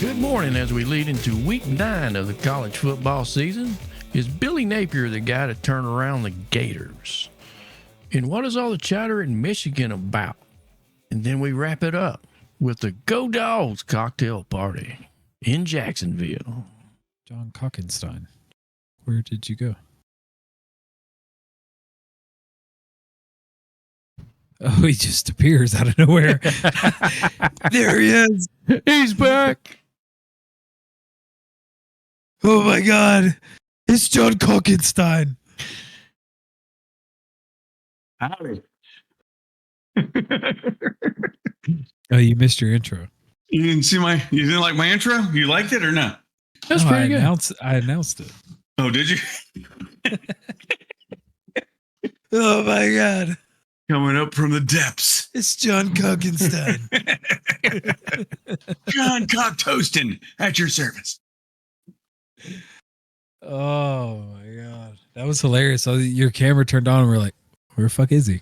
Good morning. As we lead into week 9 of the college football season, is Billy Napier the guy to turn around the Gators? And what is all the chatter in Michigan about? And then we wrap it up with the Go Dawgs cocktail party in Jacksonville. John Cockenstein, where did you go? Oh, he just appears out of nowhere. There he is. He's back. Oh my God. It's John Cockenstein. Howdy. Oh, you missed your intro. You didn't like my intro? You liked it or not? That's pretty good. I announced it. Oh, did you? Oh my God. Coming up from the depths. It's John Cockenstein. John Cock Toasting at your service. Oh my God. That was hilarious. So your camera turned on and we're like, where the fuck is he?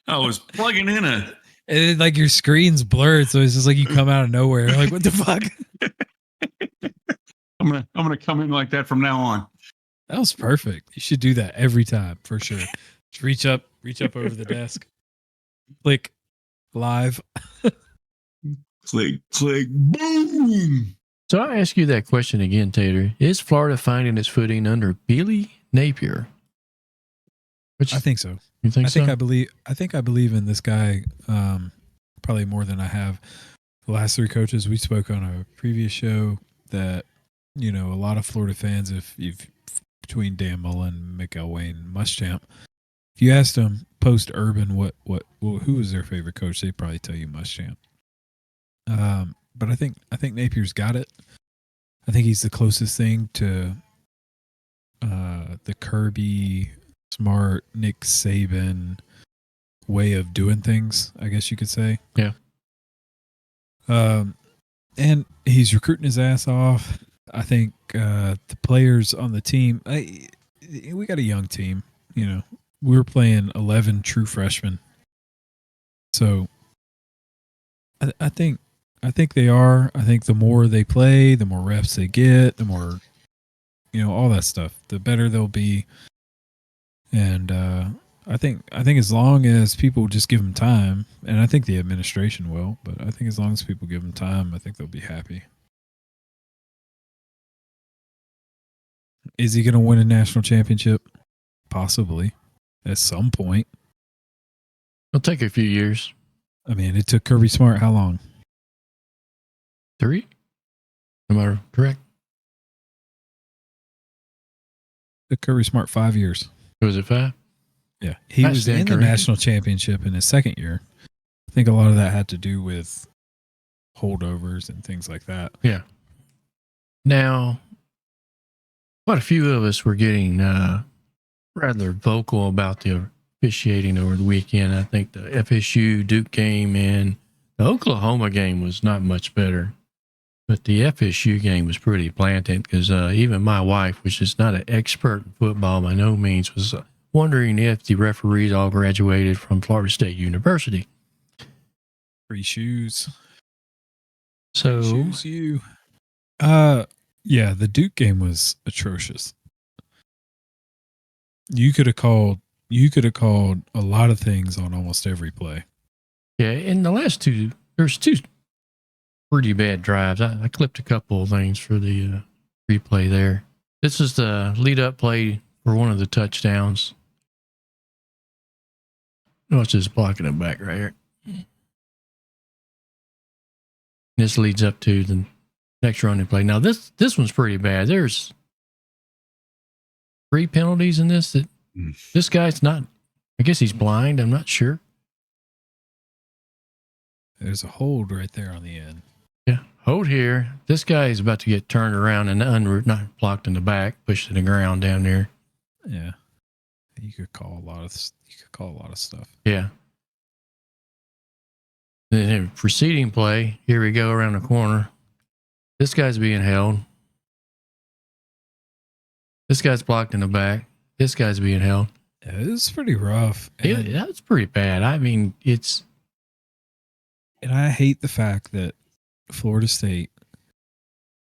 I was plugging in a... And then, like, your screen's blurred, so it's just like you come out of nowhere. Like, what the fuck? I'm gonna come in like that from now on. That was perfect. You should do that every time for sure. Just reach up over the desk. Click live. Click, boom. So I ask you that question again, Tater. Is Florida finding its footing under Billy Napier? I think so. You think so? I think I believe in this guy probably more than I have the last 3 coaches. We spoke on a previous show that, you know, a lot of Florida fans, if between Dan Mullen, Mick Elway, Muschamp, if you asked them post Urban who was their favorite coach, they'd probably tell you Muschamp. But I think Napier's got it. I think he's the closest thing to the Kirby, Smart, Nick Saban way of doing things, I guess you could say. Yeah. And he's recruiting his ass off. I think the players on the team, we got a young team. You know, we're playing 11 true freshmen. So I think they are. I think the more they play, the more reps they get, the more, you know, all that stuff, the better they'll be. And I think as long as people just give them time, and I think the administration will, but I think as long as people give them time, I think they'll be happy. Is he going to win a national championship? Possibly, at some point. It'll take a few years. I mean, it took Kirby Smart how long? 3? Am I correct? It took Kirby Smart 5 years. Was it 5? Yeah. He was in the national championship in his second year. I think a lot of that had to do with holdovers and things like that. Yeah. Now, quite a few of us were getting rather vocal about the officiating over the weekend. I think the FSU Duke game and the Oklahoma game was not much better. But the FSU game was pretty planted because even my wife, which is not an expert in football by no means, was wondering if the referees all graduated from Florida State University. Free shoes. So, Choose you. Yeah, the Duke game was atrocious. You could have called a lot of things on almost every play. yeah, in the last 2, there's 2 pretty bad drives. I clipped a couple of things for the replay there. This is the lead-up play for one of the touchdowns. Oh, it's just blocking it back right here. This leads up to the next running play. Now, this one's pretty bad. There's 3 penalties in this. This guy's not, I guess he's blind. I'm not sure. There's a hold right there on the end. Yeah, hold here. This guy is about to get turned around and not blocked in the back, pushed to the ground down there. Yeah, you could call a lot of stuff. Yeah. Then preceding play, here we go around the corner. This guy's being held. This guy's blocked in the back. This guy's being held. Yeah, it's pretty rough. Yeah, that's pretty bad. I mean, and I hate the fact that Florida State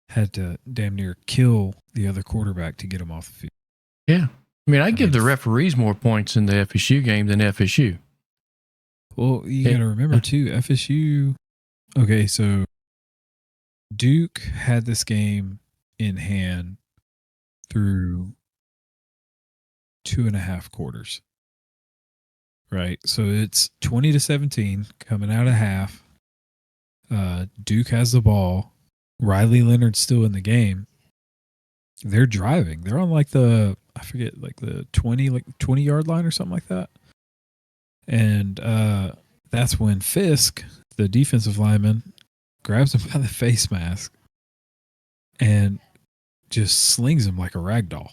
had to damn near kill the other quarterback to get him off the field. Yeah. I mean, I give the referees more points in the FSU game than FSU. Well, you got to remember, too, FSU. Okay, so Duke had this game in hand through 2.5 quarters. Right? So it's 20-17 coming out of half. Duke has the ball. Riley Leonard's still in the game. They're driving. They're on like the 20-yard line or something like that. And that's when Fisk, the defensive lineman, grabs him by the face mask and just slings him like a rag doll.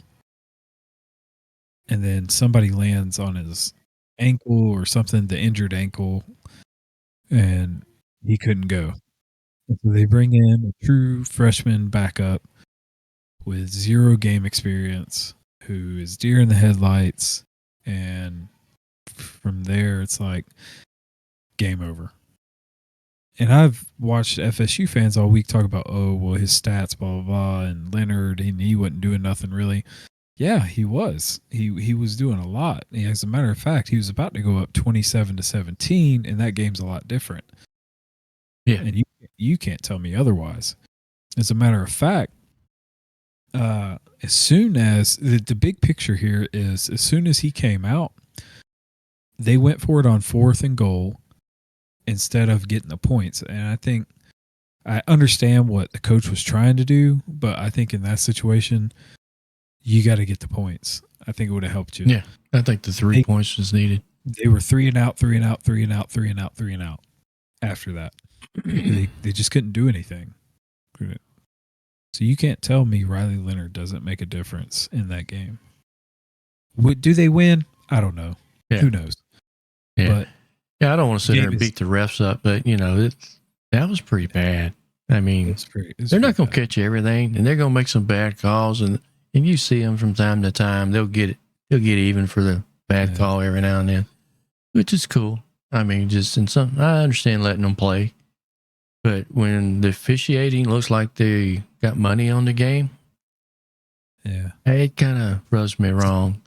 And then somebody lands on his ankle or something, the injured ankle, and he couldn't go. And so they bring in a true freshman backup with 0 game experience who is deer in the headlights. And from there, it's like game over. And I've watched FSU fans all week talk about, oh, well, his stats, blah, blah, blah, and Leonard, and he wasn't doing nothing really. Yeah, he was. He was doing a lot. As a matter of fact, he was about to go up 27-17, and that game's a lot different. Yeah. And you can't tell me otherwise. As a matter of fact, as soon as the big picture here is, as soon as he came out, they went for it on 4th and goal instead of getting the points. And I think I understand what the coach was trying to do, but I think in that situation, you got to get the points. I think it would have helped you. Yeah, I think the 3 points was needed. They were 3 and out, 3 and out, 3 and out, 3 and out, 3 and out. After that, they just couldn't do anything. So you can't tell me Riley Leonard doesn't make a difference in that game. Do they win? I don't know. Yeah. Who knows? Yeah. But I don't want to sit there and beat the refs up, but that was pretty bad. I mean, they're not going to catch everything, and they're going to make some bad calls, and you see them from time to time. They'll get even for the bad call every now and then, which is cool. I mean, I understand letting them play, but when the officiating looks like they got money on the game, it kind of rubs me wrong.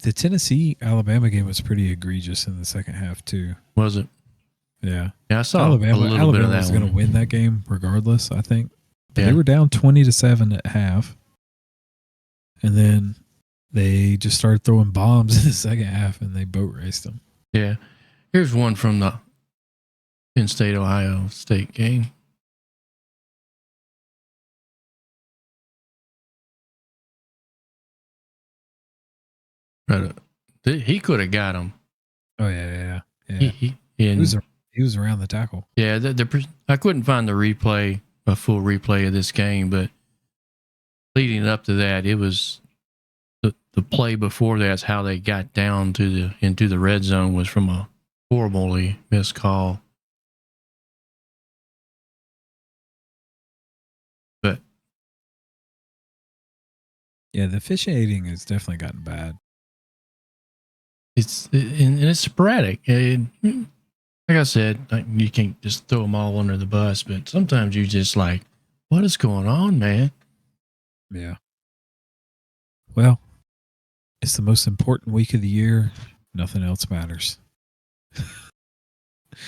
The Tennessee-Alabama game was pretty egregious in the second half too. Was it? Yeah. Yeah, I saw Alabama bit of that was going to win that game regardless, I think. But they were down 20-7 at half. And then they just started throwing bombs in the second half and they boat raced them. Yeah. Here's one from the Penn State, Ohio State game. But he could have got him. Oh, yeah. He was around the tackle. Yeah, I couldn't find a full replay of this game, but leading up to that, it was the play before that's how they got down into the red zone was from a horribly missed call. But yeah, the officiating has definitely gotten bad. It's sporadic. Like I said, you can't just throw them all under the bus, but sometimes you just like, what is going on, man? Yeah. Well, it's the most important week of the year. Nothing else matters.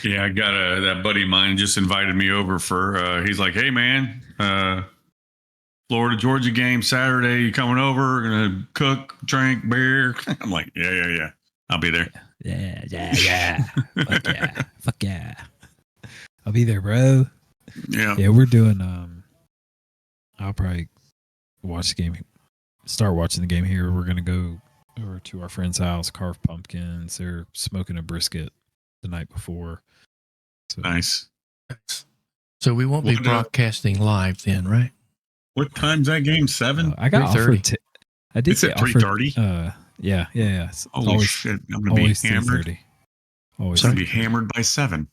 Yeah, I got that buddy of mine just invited me over for, he's like, hey, man, Florida, Georgia game Saturday. You coming over? We're going to cook, drink, beer. I'm like, yeah. I'll be there. Yeah. Fuck yeah. I'll be there, bro. Yeah, we're doing, I'll probably start watching the game here. We're going to go over to our friend's house, carve pumpkins. They're smoking a brisket the night before. So, nice. So we won't be broadcasting live then, right? What time's that game? 7? I got offered. I did it's say at 3:30. Yeah. It's Holy shit! I'm gonna be hammered. Always I'm gonna be hammered by 7.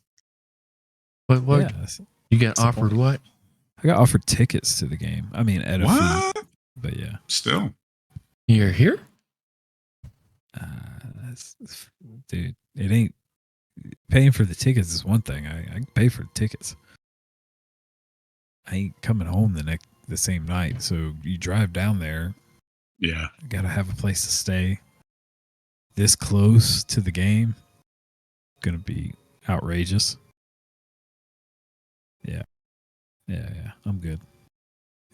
What? Yeah, you got offered what? I got offered tickets to the game. I mean, at a fee, but yeah. Still, you're here, dude. It ain't paying for the tickets is one thing. I can pay for the tickets. I ain't coming home the same night. So you drive down there. Yeah. Got to have a place to stay. This close to the game, gonna be outrageous. Yeah. I'm good.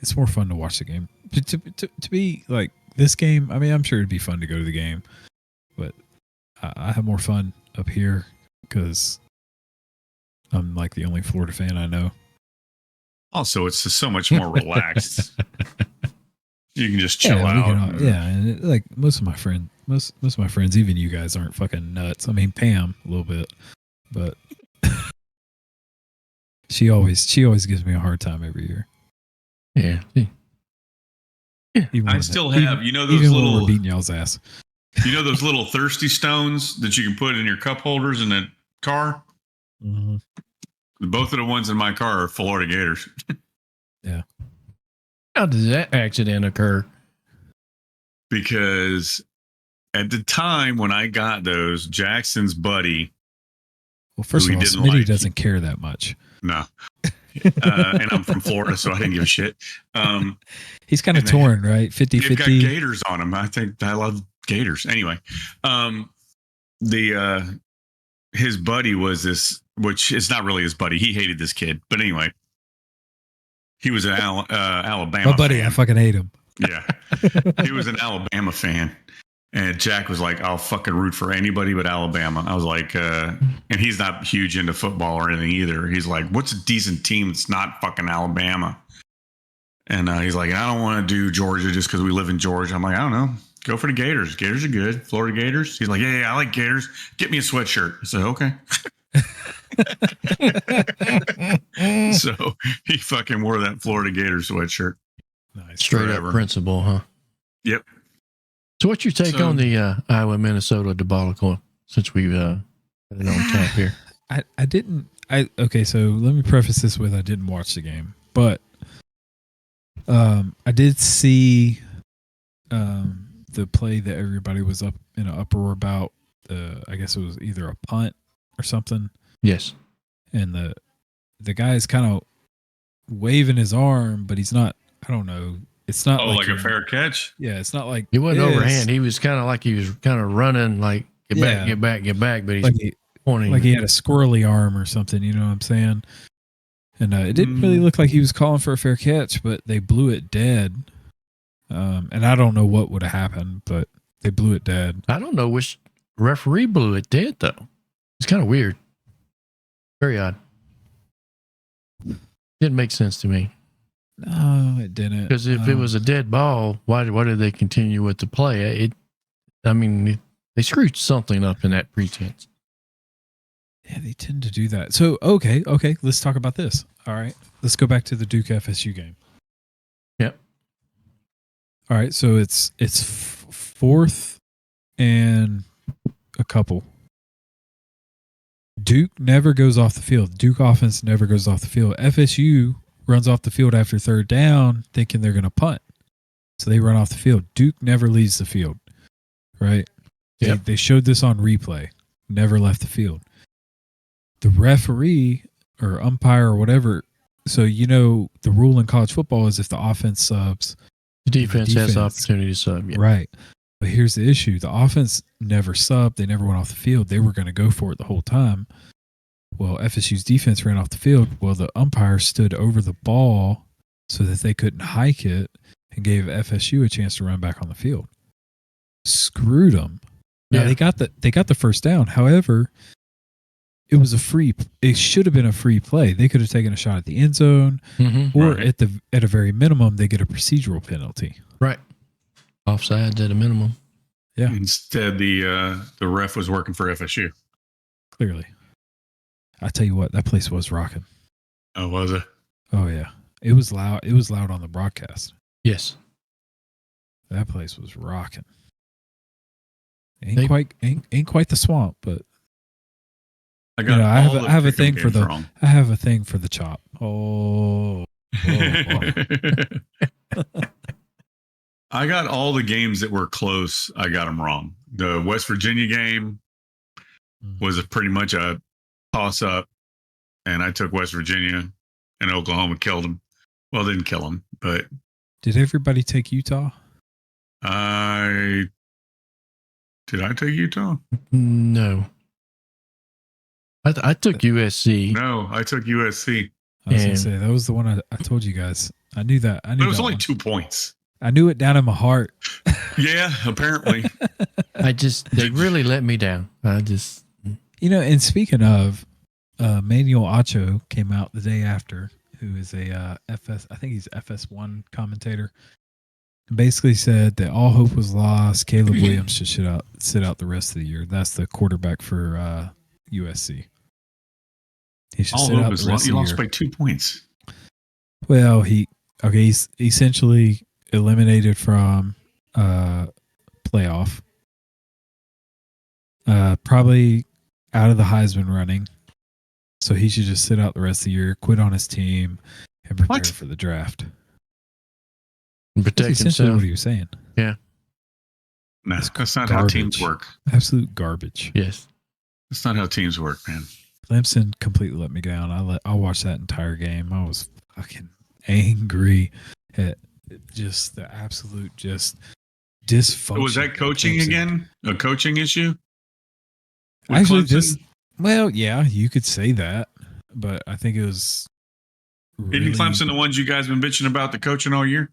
It's more fun to watch the game. To be like this game, I mean, I'm sure it'd be fun to go to the game, but I have more fun up here because I'm like the only Florida fan I know. Also, it's just so much more relaxed. You can just chill out. And like most of my friends, even you guys aren't fucking nuts. I mean, Pam a little bit, but she always gives me a hard time every year. Yeah. I still have, you know, those when little we're beating y'all's ass. You know those little thirsty stones that you can put in your cup holders in the car? Mm-hmm. Both of the ones in my car are Florida Gators. Yeah. How did that accident occur? Because at the time when I got those, Jackson's buddy. Well, first of all, Smitty doesn't care that much. No. And I'm from Florida, so I didn't give a shit. He's kind of torn, right? 50-50. They've got gators on them. I think I love gators. Anyway, his buddy was this, which is not really his buddy. He hated this kid, but anyway, he was an Alabama. My buddy, fan. I fucking hate him. Yeah, he was an Alabama fan, and Jack was like, "I'll fucking root for anybody but Alabama." I was like, and he's not huge into football or anything either. He's like, "What's a decent team that's not fucking Alabama?" And he's like, "I don't want to do Georgia just because we live in Georgia." I'm like, "I don't know. Go for the Gators. Gators are good. Florida Gators." He's like, yeah, I like Gators. Get me a sweatshirt." I said, "Okay." So he fucking wore that Florida Gator sweatshirt. Nice. Straight up principle, huh? Yep. So what's your take on the Iowa-Minnesota debacle since we've got it on tap here? Okay, so let me preface this with I didn't watch the game, but I did see the play that everybody was up in an uproar about. I guess it was either a punt or something. Yes. And the guy is kind of waving his arm, but he's not. I don't know. It's not like a fair catch. Yeah, it's not like he wasn't overhand. He was kind of like he was kind of running, like get back. But he's pointing like he had a squirrely arm or something. You know what I'm saying? And it didn't really look like he was calling for a fair catch, but they blew it dead. And I don't know what would have happened, but they blew it dead. I don't know which referee blew it dead, though. It's kind of weird. Very odd. Didn't make sense to me. No, it didn't. Because if it was a dead ball, why did they continue with the play? They screwed something up in that pretense. Yeah, they tend to do that. So, okay, let's talk about this. All right, let's go back to the Duke FSU game. Yep. All right, so it's 4th and a couple. Duke never goes off the field. Duke offense never goes off the field. FSU runs off the field after 3rd down thinking they're going to punt. So they run off the field. Duke never leaves the field, right? Yep. They showed this on replay. Never left the field. The referee or umpire or whatever, so you know the rule in college football is if the offense subs, the defense has the opportunity to sub. Yeah. Right. But here's the issue. The offense never subbed. They never went off the field. They were going to go for it the whole time. Well, FSU's defense ran off the field. Well, the umpire stood over the ball so that they couldn't hike it and gave FSU a chance to run back on the field. Screwed them. Now they got the first down. However, it was it should have been a free play. They could have taken a shot at the end zone, or right. at a very minimum, they get a procedural penalty. Right. Offsides at a minimum. Yeah. Instead, the ref was working for FSU. Clearly. I tell you what, that place was rocking. Oh, was it? Oh yeah. It was loud. It was loud on the broadcast. Yes. That place was rocking. Ain't quite the swamp, but I got. I have a thing for the chop. Oh. I got all the games that were close. I got them wrong. The West Virginia game was pretty much a toss up, and I took West Virginia, and Oklahoma killed them. Well, it didn't kill him, but Did everybody take Utah? did I take Utah? No. I took USC. No, I took USC. I was gonna And- say that was the one I told you guys. I knew that. I knew But it was that only one. 2 points. I knew it down in my heart. Yeah, apparently. They really let me down. And speaking of, Manuel Acho came out the day after, who is a I think he's FS1 commentator, and basically said that all hope was lost. Caleb Williams should sit out the rest of the year. That's the quarterback for USC. He should All sit hope out is the rest lost. of You the lost year. by 2 points. Well, he's essentially eliminated from playoff. Probably out of the Heisman running. So he should just sit out the rest of the year, quit on his team, and prepare What? for the draft. Protect That's essentially himself. what he was saying. No, that's not how teams Garbage. work. Absolute garbage. Yes. That's not how teams work, man. Clemson completely let me down. I watched that entire game. I was fucking angry at just the absolute dysfunction. Was that coaching Clemson. again? A coaching issue? With Actually, Clemson? well, yeah, you could say that, but I think it was really, Isn't Clemson the ones you guys been bitching about the coaching all year?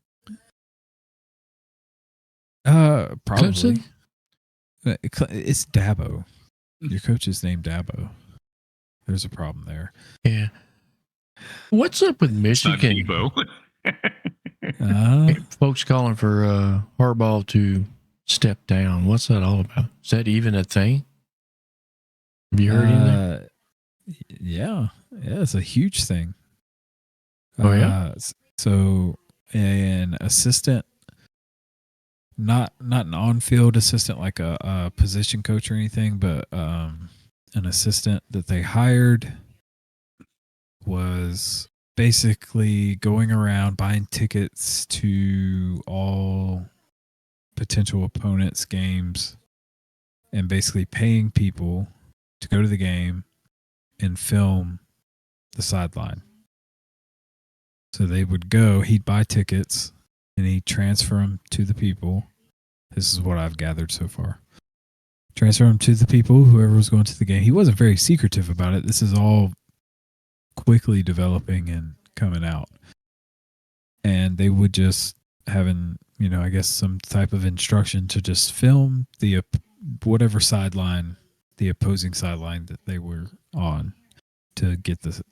probably. Clemson? It's Dabo. Your coach is named Dabo. There's a problem there. Yeah. What's up with It's not Michigan? Debo. Folks calling for Harbaugh to step down. What's that all about? Is that even a thing? Have you heard anything? Yeah, it's a huge thing. Oh, yeah? So an assistant, not an on-field assistant like a position coach or anything, but an assistant that they hired was basically going around buying tickets to all potential opponents' games and basically paying people to go to the game and film the sideline. So they would go, he'd buy tickets, and he'd transfer them to the people. This is what I've gathered so far. Transfer them to the people, whoever was going to the game. He wasn't very secretive about it. This is all quickly developing and coming out. And they would just having, I guess some type of instruction to just film the whatever sideline, the opposing sideline that they were on to get the,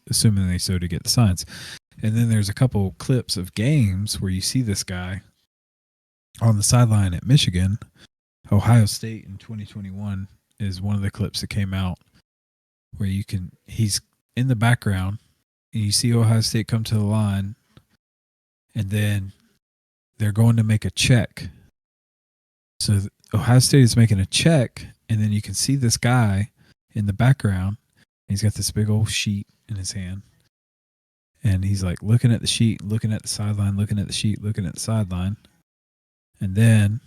assuming they so to get the signs. And then there's a couple clips of games where you see this guy on the sideline at Michigan. Ohio State in 2021 is one of the clips that came out where he's in the background and you see Ohio State come to the line and then they're going to make a check. So Ohio State is making a check and then you can see this guy in the background. He's got this big old sheet in his hand. And he's like looking at the sheet, looking at the sideline, looking at the sheet, looking at the sideline. And then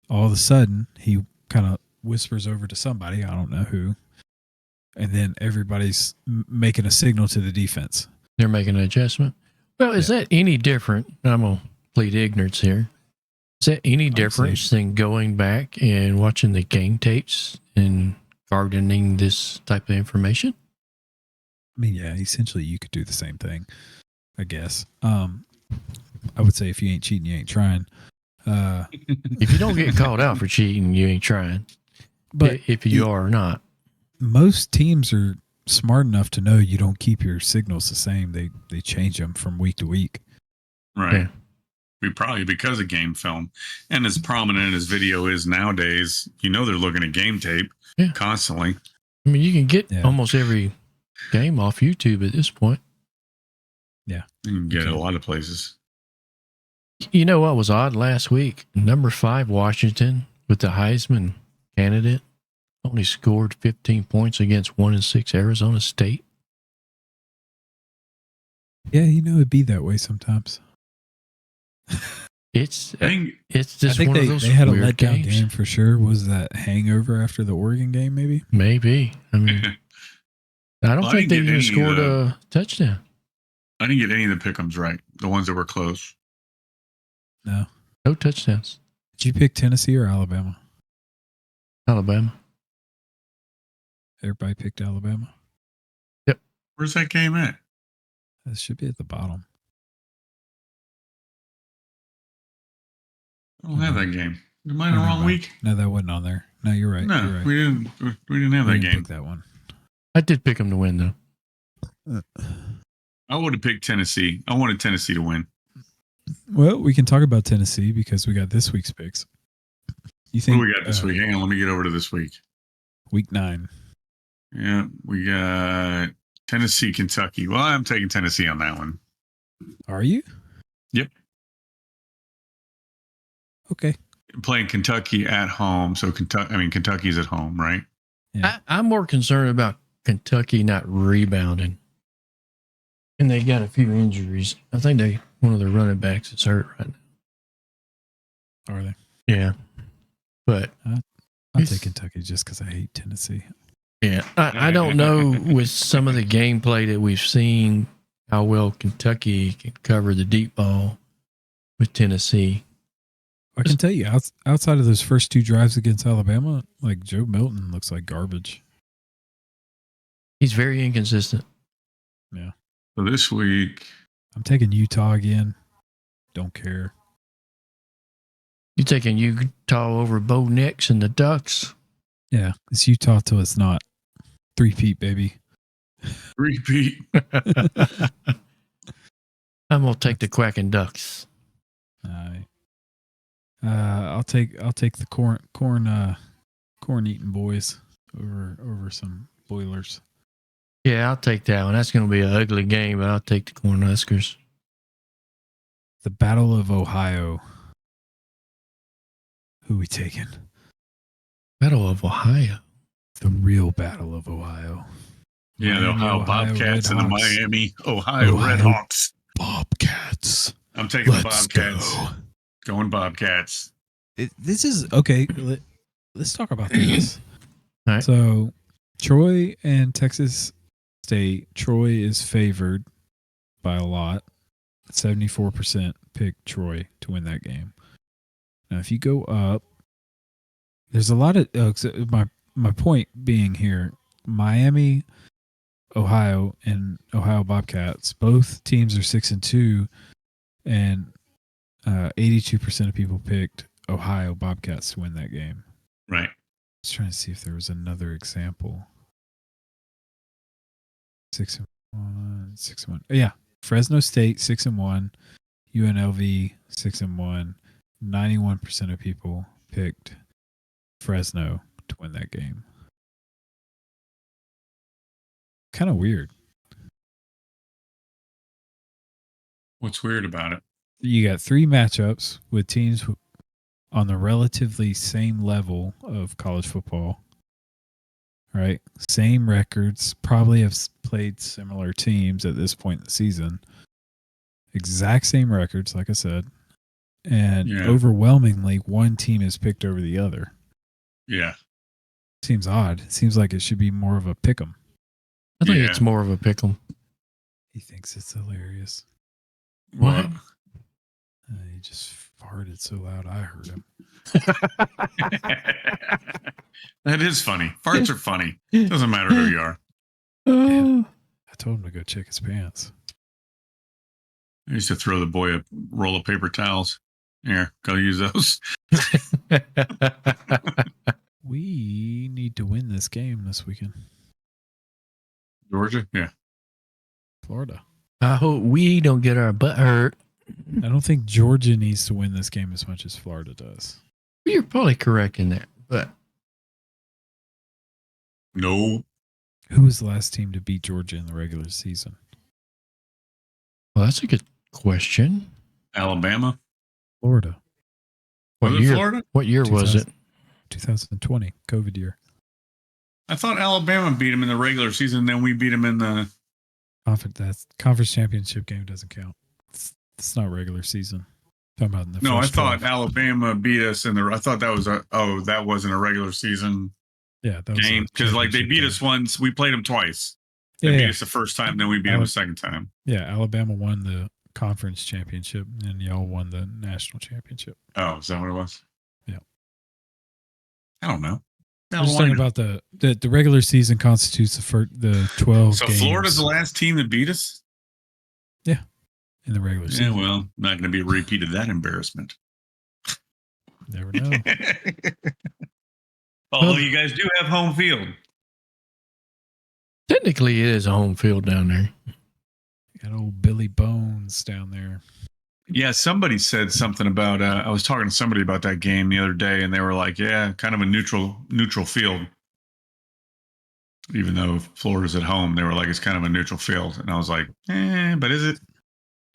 all of a sudden, he kind of whispers over to somebody, I don't know who. And then everybody's making a signal to the defense. They're making an adjustment. Well, is that any different? I'm going to plead ignorance here. Is that any difference than going back and watching the game tapes and gardening this type of information? I mean, yeah, essentially you could do the same thing, I guess. I would say if you ain't cheating, you ain't trying. If you don't get called out for cheating, you ain't trying. But if you are or not. Most teams are smart enough to know you don't keep your signals the same. They change them from week to week. Right. Yeah. We probably because of game film. And as prominent as video is nowadays, they're looking at game tape constantly. I mean, you can get almost every game off YouTube at this point. Yeah. You can get it a lot of places. You know what was odd last week? Number 5, Washington, with the Heisman candidate, only scored 15 points against 1-6 Arizona State. Yeah, it'd be that way sometimes. It's I just think one of those they had a weird letdown games. game for sure. Was that hangover after the Oregon game, maybe? Maybe. I mean, I don't Well, I think they didn't even get any, scored a touchdown. I didn't get any of the pick'ems right. The ones that were close. No. No touchdowns. Did you pick Tennessee or Alabama? Alabama. Everybody picked Alabama. Where's that game at? That should be at the bottom. I don't have that game. Am I in the Oh, wrong no. week? No, that wasn't on there. No, you're right. No, You're right. we didn't have We that didn't game. pick that one. I did pick them to win, though. I would have picked Tennessee. I wanted Tennessee to win. Well, we can talk about Tennessee because we got this week's picks. You What think do we got this week? Hang on, let me get over to this week. Week 9. Yeah, we got Tennessee, Kentucky. Well, I'm taking Tennessee on that one. Are you? Yep. Okay. Playing Kentucky at home, so Kentucky's at home, right? Yeah. I'm more concerned about Kentucky not rebounding. And they got a few injuries. I think one of their running backs is hurt right now. Are they? Yeah. But I'll take Kentucky just because I hate Tennessee. yeah, I don't know with some of the gameplay that we've seen how well Kentucky can cover the deep ball with Tennessee. I can tell you, outside of those first 2 drives against Alabama, like Joe Milton looks like garbage. He's very inconsistent. Yeah. So this week, I'm taking Utah again. Don't care. You taking Utah over Bo Nix and the Ducks? Yeah, it's Utah till it's not. 3-peat, baby. repeat. I'm gonna take the Quacking Ducks. All right. I'll take the corn eating boys over some Boilers. Yeah, I'll take that one. That's gonna be an ugly game, but I'll take the Cornhuskers. The Battle of Ohio. Who we taking? Battle of Ohio. The real Battle of Ohio. Yeah, the Miami, Ohio Bobcats and the Redhawks. Miami, Ohio Ohio Redhawks. Bobcats. I'm taking the Let's Bobcats. go. Going Bobcats. This is okay. Let's talk about this. All right. So, Troy and Texas State. Troy is favored by a lot. 74% picked Troy to win that game. Now, if you go up, there's a lot of my point being here. Miami, Ohio, and Ohio Bobcats. Both teams are 6-2, and 82% of people picked Ohio Bobcats to win that game. Right. I was trying to see if there was another example. 6-1, 6-1. Yeah, Fresno State 6-1, UNLV 6-1. 91% of people picked Fresno to win that game. Kind of weird. What's weird about it? You got 3 matchups with teams on the relatively same level of college football, right? Same records, probably have played similar teams at this point in the season. Exact same records, like I said. And overwhelmingly, one team is picked over the other. Yeah. Seems odd. It seems like it should be more of a pick 'em. I think it's more of a pick 'em. He thinks it's hilarious. What? He just farted so loud I heard him. That is funny. Farts are funny. Doesn't matter who you are. I told him to go check his pants. I used to throw the boy a roll of paper towels. Here, go use those. We need to win this game this weekend. Georgia? Yeah. Florida. I hope we don't get our butt hurt. I don't think Georgia needs to win this game as much as Florida does. You're probably correct in that, but No. Who was the last team to beat Georgia in the regular season? well, that's a good question. Alabama? Florida. What Was it year? Florida? What year was it? 2020, COVID year. I thought Alabama beat them in the regular season, then we beat them in the... That conference championship game doesn't count. It's not regular season. Talking about in the No, I first thought 12. Alabama beat us in the... I thought that was that wasn't a regular season Yeah, that was game. a Because like they championship beat game. us once. We played them twice. They Yeah, beat yeah. us the first time, then we beat them the second time. Yeah, Alabama won the conference championship, and y'all won the national championship. Oh, is that what it was? Yeah. I don't know. I'm just talking about the regular season constitutes the 12 So games. Florida's the last team that beat us? Yeah, in the regular season. Yeah, well, not going to be a repeat of that embarrassment. Never know. Although you guys do have home field. Technically, it is a home field down there. Got old Billy Bones down there. Yeah, somebody said something about. I was talking to somebody about that game the other day, and they were like, "Yeah, kind of a neutral field." Even though Florida's at home, they were like, "It's kind of a neutral field," and I was like, but is it?"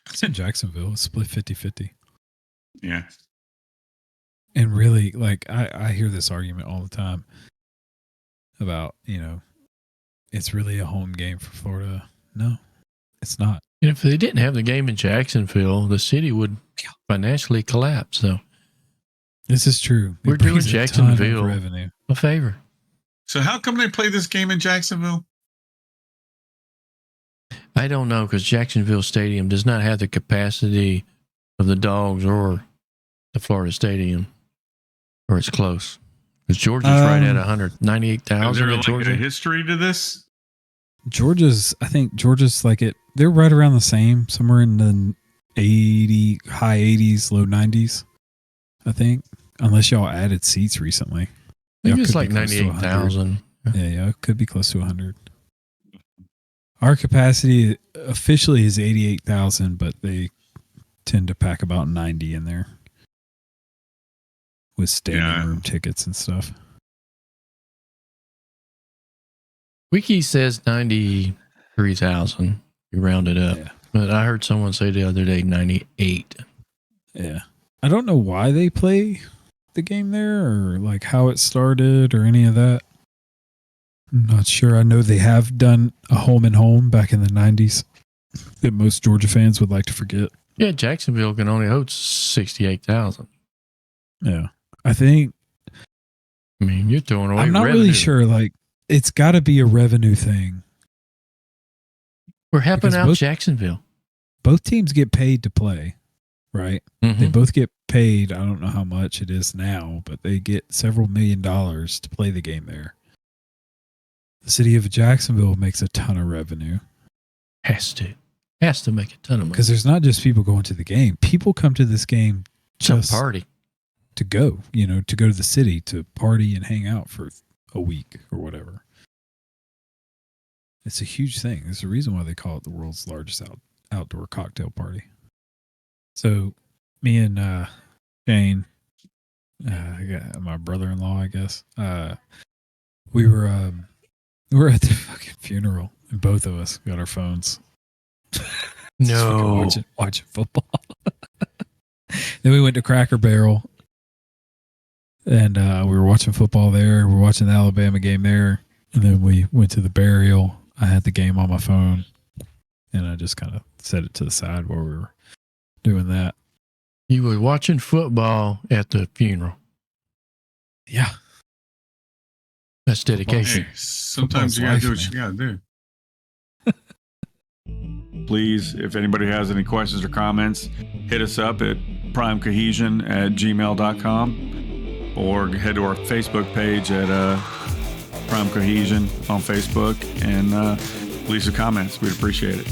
It's in Jacksonville. It's split 50-50. Yeah. And really, like, I hear this argument all the time about, it's really a home game for Florida. No, it's not. And if they didn't have the game in Jacksonville, the city would financially collapse. So This is true. We're doing Jacksonville revenue. a favor. So how come they play this game in Jacksonville? I don't know, because Jacksonville Stadium does not have the capacity of the Dawgs or the Florida Stadium, or it's close. Because Georgia's right at 198,000 Is there in like Georgia. a history to this? I think Georgia's like it. They're right around the same, somewhere in the high 80s, low 90s, I think. Unless y'all added seats recently. I think Y'all it's could like be close to 98,000. Yeah, it could be close to 100. Our capacity officially is 88,000, but they tend to pack about 90 in there with standing room tickets and stuff. Wiki says 93,000. You round it up. Yeah. But I heard someone say the other day 98. Yeah. I don't know why they play the game there or like how it started or any of that. I'm not sure. I know they have done a home and home back in the 90s that most Georgia fans would like to forget. Yeah, Jacksonville can only host 68,000. Yeah. I think. I mean, you're throwing away I'm not revenue. really sure. Like, it's got to be a revenue thing. We're helping Because out both- Jacksonville. Both teams get paid to play, right? Mhm. They both get paid. I don't know how much it is now, but they get several $1 million to play the game there. The city of Jacksonville makes a ton of revenue Has to make a ton of money. because there's not just people going to the game. People come to this game It's a just party. to go, to go to the city to party and hang out for a week or whatever. It's a huge thing. There's a reason why they call it the world's largest outdoor cocktail party. So me and Shane, my brother-in-law, I guess, we were at the fucking funeral, and both of us got our phones. No. watching football. Then we went to Cracker Barrel, and we were watching football there. We were watching the Alabama game there, and then we went to the burial. I had the game on my phone, and I just kind of set it to the side while we were doing that. You were watching football at the funeral. Yeah. That's dedication. Hey, sometimes you gotta do what you gotta do. Please, if anybody has any questions or comments, hit us up at primecohesion@gmail.com or head to our Facebook page at Prime Cohesion on Facebook and leave some comments. We'd appreciate it.